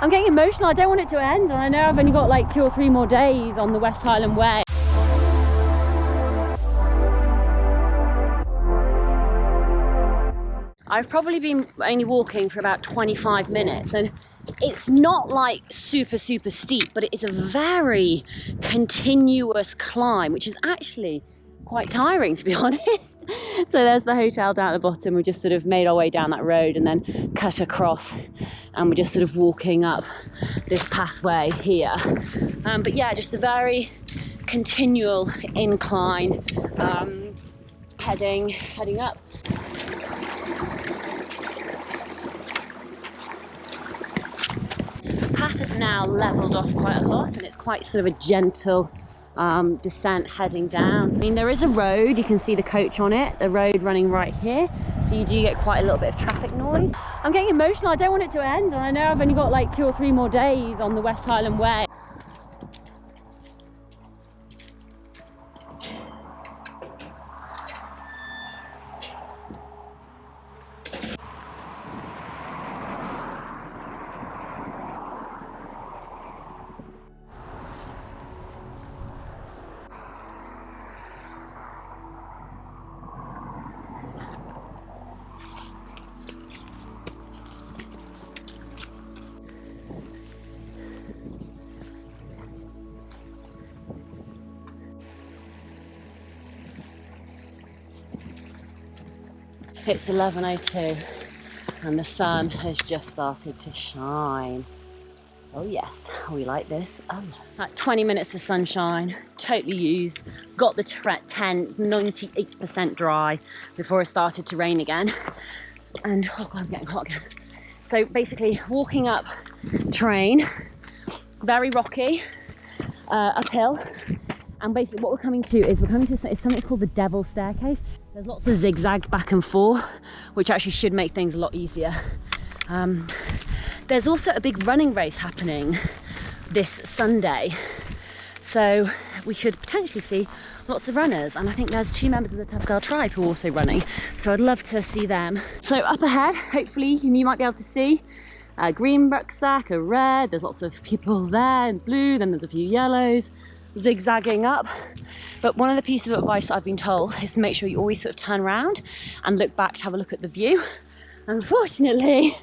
I'm getting emotional. I don't want it to end, and I know I've only got like 2 or 3 more days on the West Highland Way. I've probably been only walking for about 25 minutes, and it's not like super steep, but it is a very continuous climb, which is actually quite tiring, to be honest. So there's the hotel down at the bottom. We just sort of made our way down that road and then cut across, and we're just sort of walking up this pathway here. But yeah, just a very continual incline, heading up. Path is now leveled off quite a lot, and it's quite sort of a gentle descent heading down. I mean, there is a road, you can see the coach on it, the road running right here, so you do get quite a little bit of traffic noise. I'm getting emotional. I don't want it to end, and I know I've only got like 2 or 3 more days on the West Highland Way. It's 11:02 and the sun has just started to shine. Oh yes, we like this. Like 20 minutes of sunshine, totally used. Got the tent 98% dry before it started to rain again. And oh God, I'm getting hot again. So basically walking up terrain, very rocky, uphill. And basically what we're coming to is something called the Devil's Staircase. There's lots of zigzags back and forth, which actually should make things a lot easier. There's also a big running race happening this Sunday, so we should potentially see lots of runners, and I think there's 2 members of the Tough Girl tribe who are also running, so I'd love to see them. So up ahead, hopefully you might be able to see a green rucksack, a red, there's lots of people there in blue, then there's a few yellows zigzagging up. But one of the pieces of advice I've been told is to make sure you always sort of turn around and look back to have a look at the view. Unfortunately,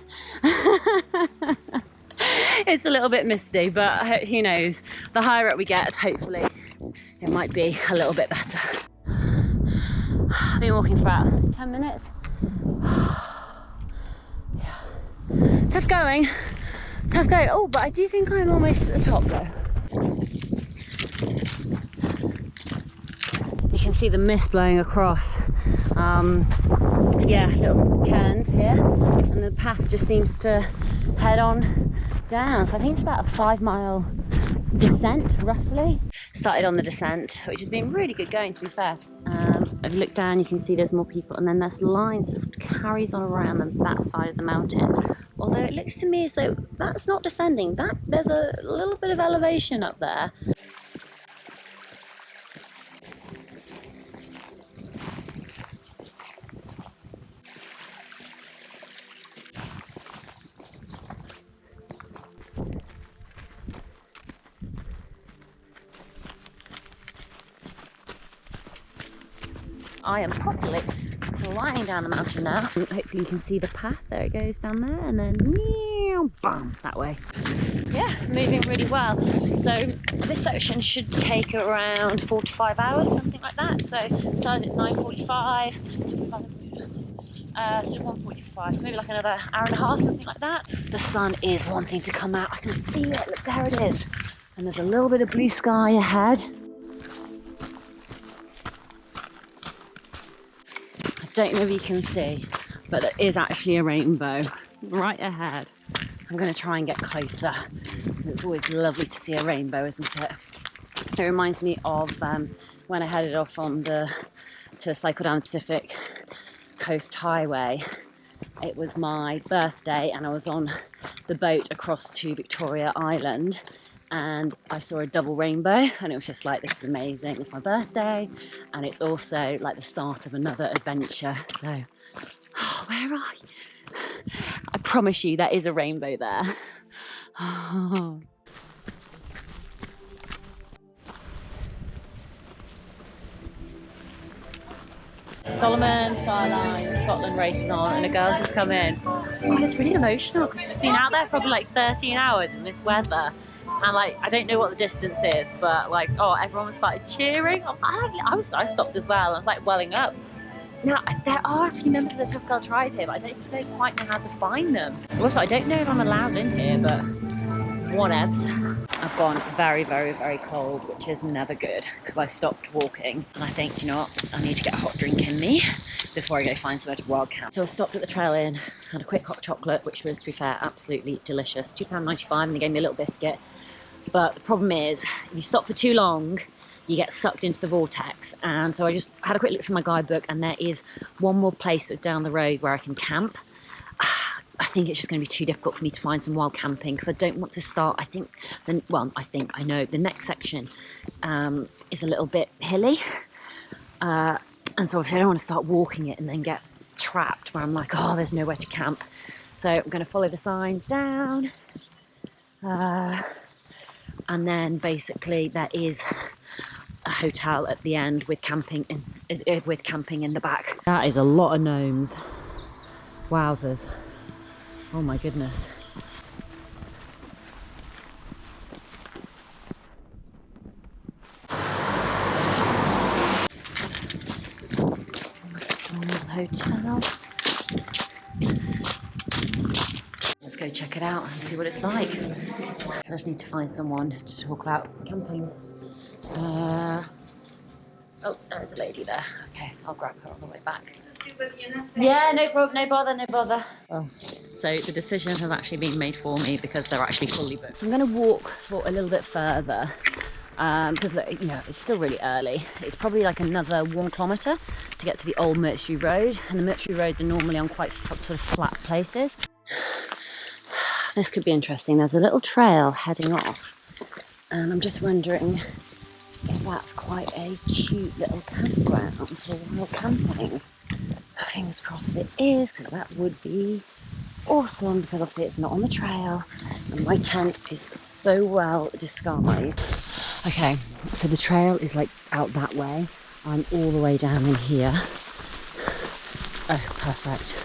it's a little bit misty, but who knows? The higher up we get, hopefully it might be a little bit better. I've been walking for about 10 minutes. Yeah. Tough going. Oh, but I do think I'm almost at the top though. You can see the mist blowing across. Yeah, little cairns here, and the path just seems to head on down. So I think it's about a 5-mile descent, roughly. Started on the descent, which has been really good going, to be fair. If you look down, you can see there's more people, and then this line sort of carries on around that side of the mountain. Although it looks to me as though that's not descending, there's a little bit of elevation up there. I am properly flying down the mountain now. Hopefully you can see the path. There it goes down there, and then bam, that way. Yeah, moving really well. So this section should take around 4 to 5 hours, something like that. So started at 9:45, sort of 1:45, so maybe like another hour and a half, something like that. The sun is wanting to come out. I can feel it. Look, there it is. And there's a little bit of blue sky ahead. I don't know if you can see, but there is actually a rainbow right ahead. I'm going to try and get closer. It's always lovely to see a rainbow, isn't it? It reminds me of when I headed off to cycle down the Pacific Coast Highway. It was my birthday and I was on the boat across to Victoria Island, and I saw a double rainbow, and it was just like, this is amazing. It's my birthday, and it's also like the start of another adventure. So, where are you? I promise you there is a rainbow there. Solomon Skyline Scotland race is on and a girl has come in. God, it's really emotional because she's been out there for probably like 13 hours in this weather. And like, I don't know what the distance is, but like, oh, everyone started cheering. I stopped as well. I was like welling up. Now, there are a few members of the Tough Girl tribe here, but I just don't quite know how to find them. Also, I don't know if I'm allowed in here, but whatevs. I've gone very, very, very cold, which is never good because I stopped walking. And I think, you know what, I need to get a hot drink in me before I go find somewhere to wild camp. So I stopped at the Trail Inn, had a quick hot chocolate, which was, to be fair, absolutely delicious. £2.95, and they gave me a little biscuit. But the problem is, if you stop for too long, you get sucked into the vortex. And so I just had a quick look through my guidebook, and there is one more place down the road where I can camp. I think it's just going to be too difficult for me to find some wild camping because I don't want to start. I know the next section is a little bit hilly. And so obviously I don't want to start walking it and then get trapped where I'm like, oh, there's nowhere to camp. So I'm going to follow the signs down. And then basically there is a hotel at the end with camping in the back. That is a lot of gnomes. Wowzers. Oh my goodness. Hotel. Let's go check it out and see what it's like. I just need to find someone to talk about camping. Oh, there's a lady there. Okay, I'll grab her on the way back. Yeah, no problem, no bother. Oh. So the decision has actually been made for me because they're actually fully booked. So I'm going to walk for a little bit further because, you know, it's still really early. It's probably like another 1 kilometre to get to the old Military Road, and the Military Roads are normally on quite sort of flat places. This could be interesting. There's a little trail heading off, and I'm just wondering if that's quite a cute little campground for wild camping. Fingers crossed it is, because that would be awesome, because obviously it's not on the trail and my tent is so well disguised. Okay, so the trail is like out that way. I'm all the way down in here. Oh, perfect.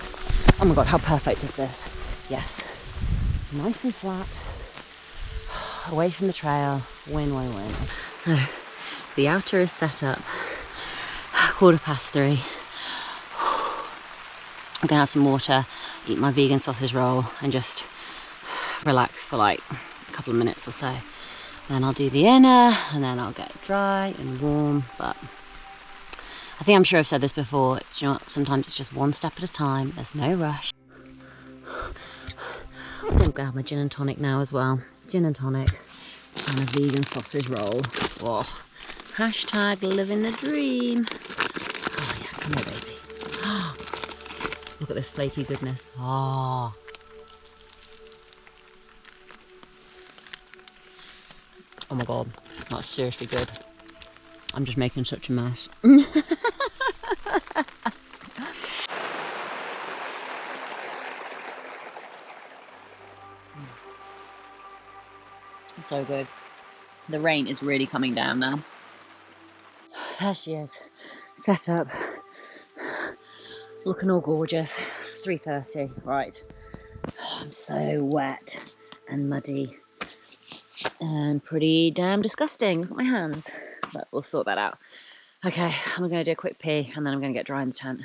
Oh my god, how perfect is this? Yes. Nice and flat. Away from the trail. Win, win, win. So the outer is set up. 3:15. I'm gonna have some water, eat my vegan sausage roll and just relax for like a couple of minutes or so. Then I'll do the inner and then I'll get dry and warm. But I think I'm sure I've said this before, you know, sometimes it's just one step at a time. There's no rush. I'm gonna have my gin and tonic now as well. Gin and tonic and a vegan sausage roll. Oh, hashtag living the dream. Oh yeah, come on baby. Look at this flaky goodness. Oh. Oh my god, that's seriously good. I'm just making such a mess. So good. The rain is really coming down now. There she is, set up. Looking all gorgeous. 3:30, right. Oh, I'm so wet and muddy and pretty damn disgusting. Look at my hands, but we'll sort that out. Okay, I'm gonna do a quick pee and then I'm gonna get dry in the tent.